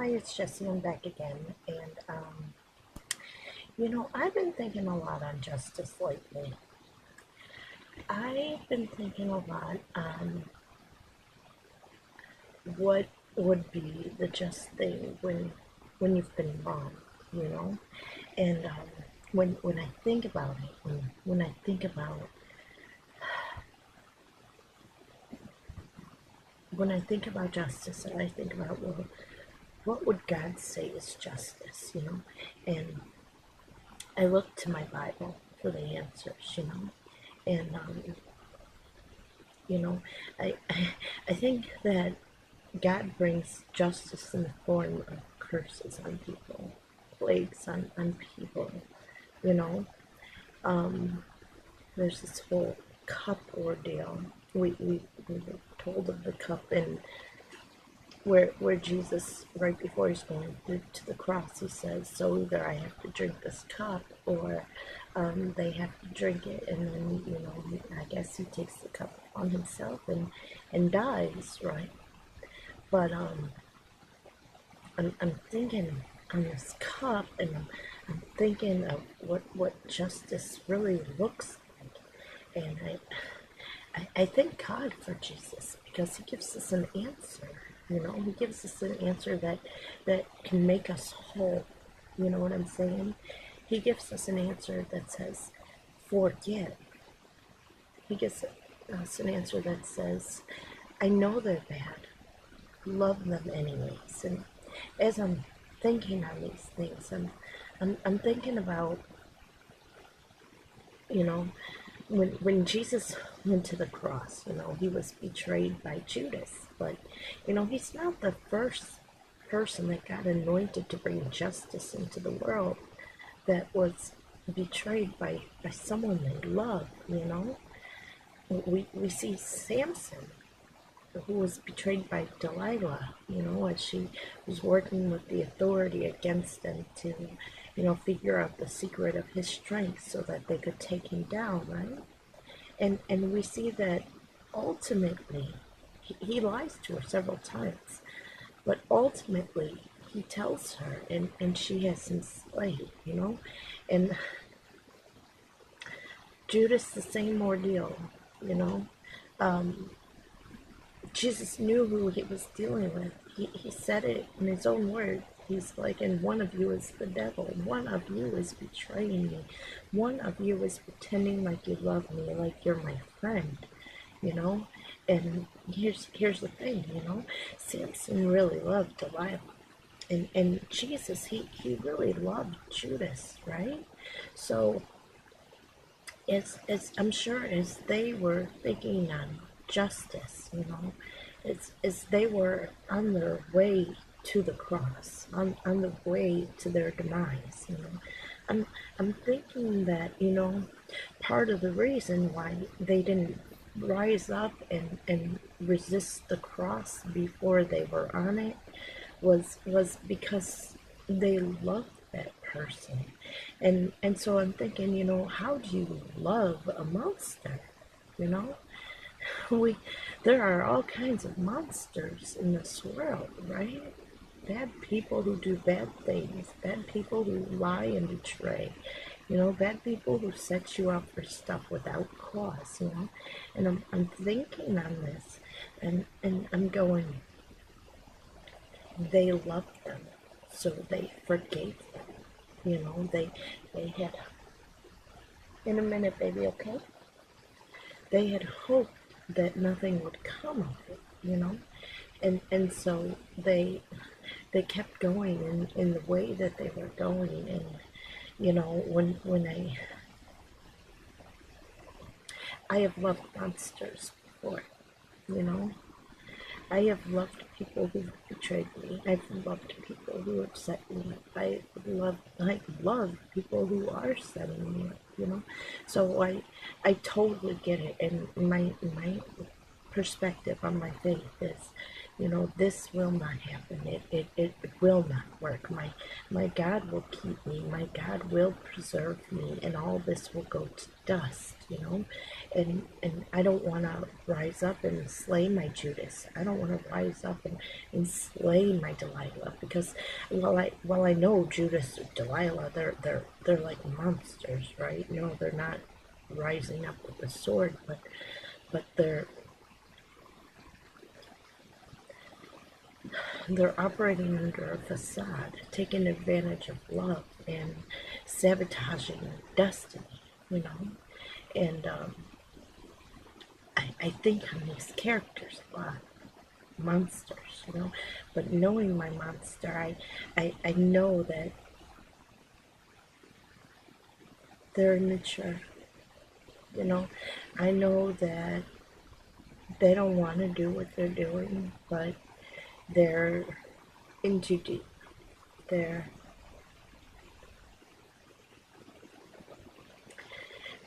Hi, it's Jessie. I'm back again. And, I've been thinking a lot on justice lately. I've been thinking a lot on what would be the just thing when you've been wrong, you know? And when I think about it, when I think about justice, and I think about, well, what would God say is justice, And I look to my Bible for the answers. And you know, I think that God brings justice in the form of curses on people, plagues on people. You know, um, there's this whole cup ordeal. We were told of the cup and where Jesus, right before he's going to the cross, he says, so either I have to drink this cup or they have to drink it. And then, I guess he takes the cup on himself and dies, right? But I'm thinking on this cup, and I'm thinking of what justice really looks like. And I thank God for Jesus because he gives us an answer. He gives us an answer that can make us whole. You know what I'm saying? He gives us an answer that says, forgive. He gives us an answer that says, I know they're bad. Love them anyways. And as I'm thinking on these things, I'm thinking about, you know, when Jesus went to the cross, he was betrayed by Judas. But, he's not the first person that got anointed to bring justice into the world that was betrayed by someone they love, We see Samson, who was betrayed by Delilah, as she was working with the authority against him to, figure out the secret of his strength so that they could take him down, right? And we see that ultimately he lies to her several times, but ultimately he tells her and she has him slayed, And Judas, the same ordeal, you know. Um, Jesus knew who he was dealing with. He said it in his own words. He's like, and one of you is the devil. One of you is betraying me. One of you is pretending like you love me, like you're my friend, you know? And here's the thing, Samson really loved Delilah. And Jesus, he really loved Judas, right? So as I'm sure as they were thinking on justice, as they were on their way to the cross, on the way to their demise, I'm I'm thinking that, part of the reason why they didn't rise up and resist the cross before they were on it was because they loved that person. And so I'm thinking, how do you love a monster? You know? We there are all kinds of monsters in this world, right? Bad people who do bad things, bad people who lie and betray, bad people who set you up for stuff without cause, And I'm thinking on this and I'm going, they loved them, so they forgave them. They had, in a minute, baby, okay? They had hoped that nothing would come of it, and so they kept going in the way that they were going. And when I have loved monsters before, you know I have loved people who betrayed me. I've loved people who have set me up. I love people who are setting me up, So I totally get it. And my perspective on my faith is, this will not happen. It will not. work. My God will keep me. My God will preserve me, and all this will go to dust, you know. And I don't want to rise up and slay my Judas. I don't want to rise up and slay my Delilah, because while I know Judas and Delilah, they're like monsters, right? No, they're not rising up with the sword, but they're operating under a facade, taking advantage of love and sabotaging destiny, you know. And I think on these characters a lot, monsters, you know. But knowing my monster, I know that they're immature, you know. I know that they don't want to do what they're doing, but they're in too deep. They're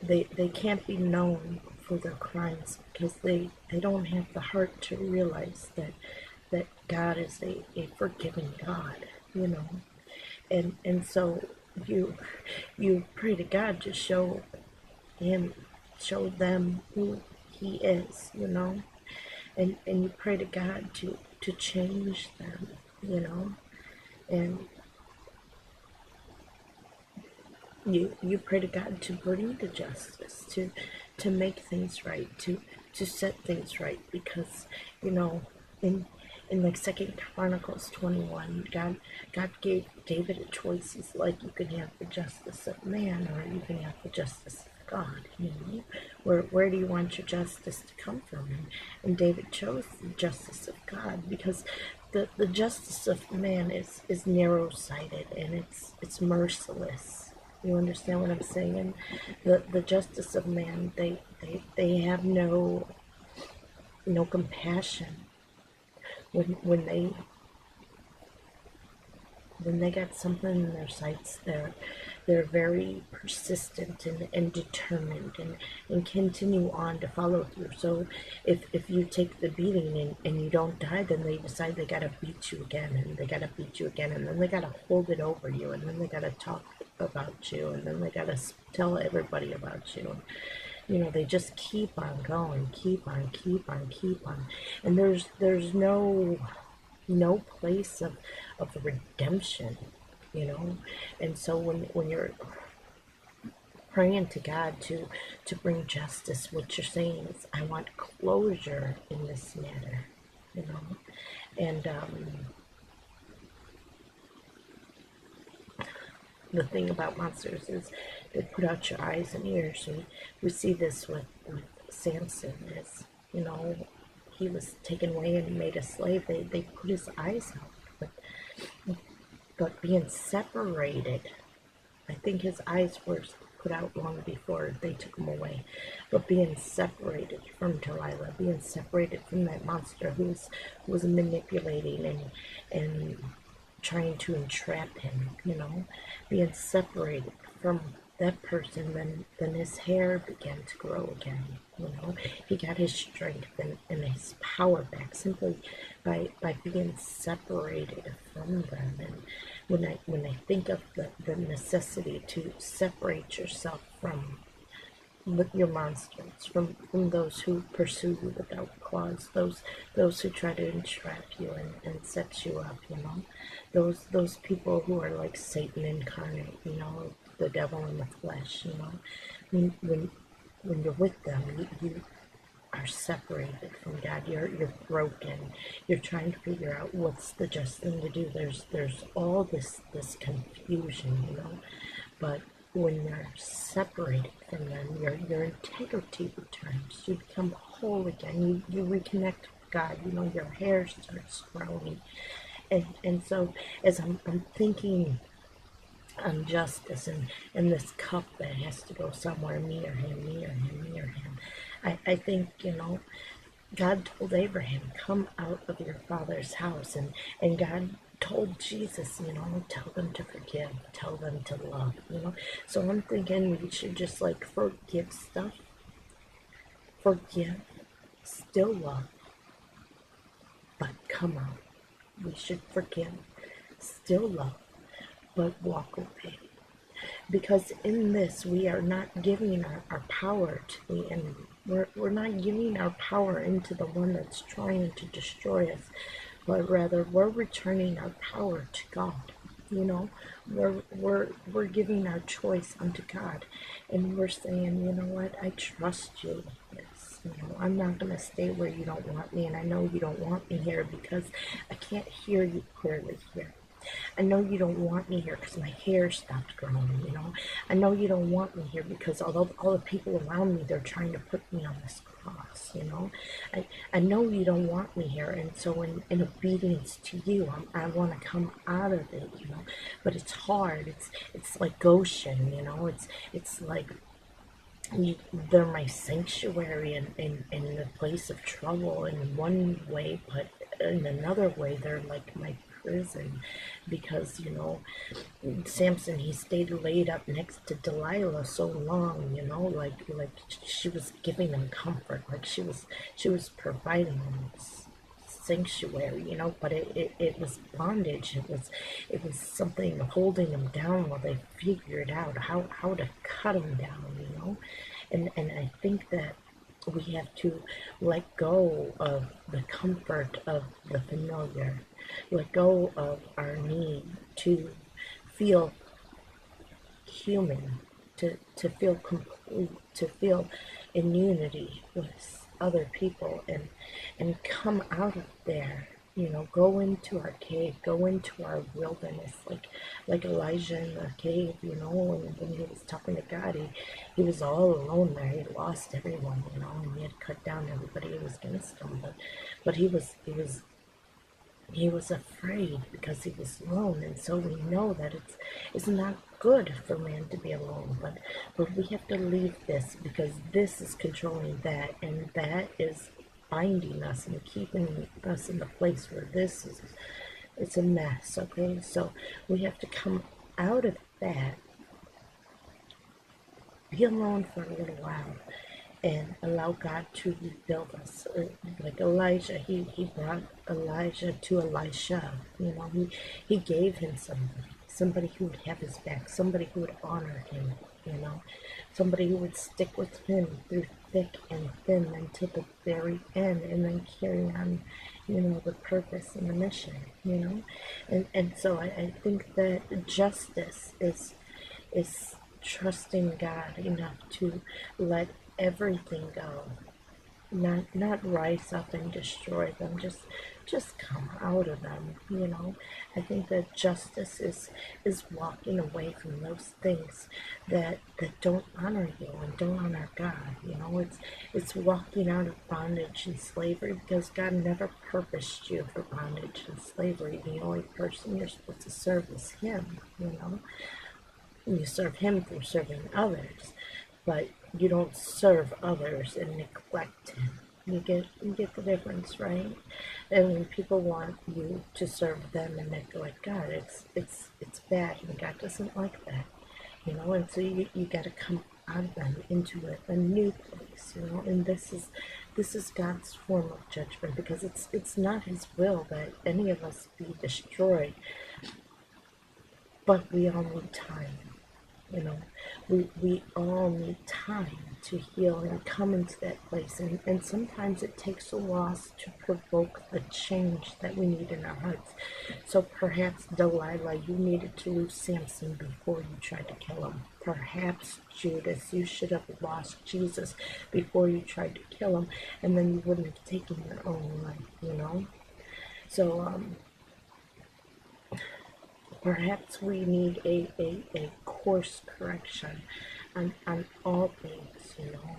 they can't be known for their crimes because they don't have the heart to realize that God is a forgiving God, you know. And so you you pray to God to him show them who he is, you know. And you pray to God to change them, you know. And you pray to God to bring the justice, to make things right, to set things right, because you know in like Second Chronicles 21, God gave David a choice. He's like, you can have the justice of man, or you can have the justice of God. You know, where do you want your justice to come from? And David chose the justice of God, because the justice of man is narrow sighted, and it's merciless. You understand what I'm saying? The justice of man, they have no compassion when they got something in their sights. They're very persistent and determined, and continue on to follow through. So if you take the beating and you don't die, then they decide they gotta beat you again, and they gotta beat you again, and then they gotta hold it over you, and then they gotta talk about you, and then they gotta tell everybody about you. You know, they just keep on going, keep on, and there's no place of redemption, you know. And so when you're praying to God to bring justice, what you're saying is, I want closure in this matter, you know. And the thing about monsters is they put out your eyes and ears, and we see this with Samson. As you know, he was taken away and made a slave. They put his eyes out, but being separated, I think his eyes were put out long before they took him away. But being separated from Delilah, being separated from that monster who was manipulating and trying to entrap him, you know, being separated from that person, then his hair began to grow again, you know. He got his strength and his power back simply by being separated from them. And when I think of the necessity to separate yourself from your monsters, from those who pursue you without claws, those who try to entrap you and set you up, you know, those people who are like Satan incarnate, you know, the devil in the flesh, you know. When you're with them, you are separated from God. You're broken. You're trying to figure out what's the just thing to do. There's all this confusion, you know. But when you're separated from them, your integrity returns. You become whole again. You reconnect with God. You know, your hair starts growing. And so as I'm thinking on justice and this cup that has to go somewhere near him, near him, I think, you know, God told Abraham, come out of your father's house, and God told Jesus, you know, tell them to forgive, tell them to love, you know. So I'm thinking we should just like forgive stuff, forgive, still love, but come out. We should forgive, still love, but walk away. Because in this, we are not giving our power to the enemy. We're not giving our power into the one that's trying to destroy us, but rather we're returning our power to God. You know, we're giving our choice unto God, and we're saying, you know what, I trust you with this. You know, I'm not gonna stay where you don't want me, and I know you don't want me here because I can't hear you clearly here. I know you don't want me here because my hair stopped growing, you know. I know you don't want me here because although all the people around me, they're trying to put me on this cross, you know. I know you don't want me here, and so in obedience to you, I want to come out of it, you know. But it's hard. It's like Goshen, you know. It's like they're my sanctuary and the place of trouble in one way, but in another way, they're like my prison because, you know, Samson, he stayed laid up next to Delilah so long, you know, like she was giving him comfort, like she was providing him sanctuary, you know, but it was bondage. It was something holding him down while they figured out how to cut him down, you know. And I think that we have to let go of the comfort of the familiar, let go of our need to feel human, to feel complete, to feel in unity with other people, and come out of there. You know, go into our cave, go into our wilderness, like Elijah in the cave. You know, when he was talking to God, he was all alone there. He lost everyone, you know, and he had cut down everybody who was against him. But he was afraid because he was alone, and so we know that it's not good for man to be alone, but we have to leave this because this is controlling that, and that is binding us and keeping us in the place where this is, it's a mess. Okay, so we have to come out of that, be alone for a little while, and allow God to rebuild us. Like Elijah, he brought Elijah to Elisha. You know, he gave him somebody who would have his back, somebody who would honor him, you know, somebody who would stick with him through thick and thin until the very end, and then carry on, you know, the purpose and the mission, you know. And so I think that justice is trusting God enough to let everything go, not rise up and destroy them, just come out of them, you know. I think that justice is walking away from those things that don't honor you and don't honor God, you know. It's walking out of bondage and slavery because God never purposed you for bondage and slavery. The only person you're supposed to serve is him, you know. You serve him through serving others, but you don't serve others and neglect him. You get the difference, right? And when people want you to serve them and neglect God, it's bad, and God doesn't like that, you know. And so you got to come out of them into a new place, you know. And this is God's form of judgment because it's not His will that any of us be destroyed, but we all need time. You know, we all need time to heal and come into that place. And sometimes it takes a loss to provoke the change that we need in our hearts. So perhaps, Delilah, you needed to lose Samson before you tried to kill him. Perhaps, Judas, you should have lost Jesus before you tried to kill him, and then you wouldn't have taken your own life, you know? So, perhaps we need a course correction on all things, you know,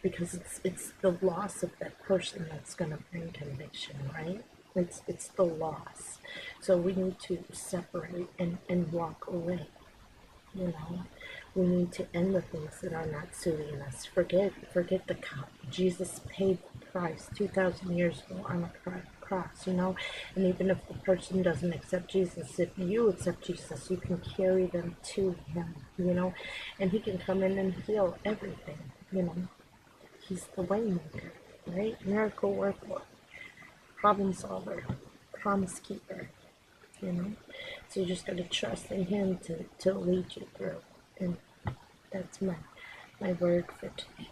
because it's the loss of that person that's going to bring conviction, right? It's the loss. So we need to separate and walk away, you know. We need to end the things that are not suiting us. Forget the cop. Jesus paid the price 2,000 years ago on a cross, you know. And even if the person doesn't accept Jesus, if you accept Jesus, you can carry them to him, you know. And he can come in and heal everything, you know. He's the way maker, right? Miracle worker, problem solver, promise keeper, you know. So you just gotta trust in Him to lead you through. And that's my word for today.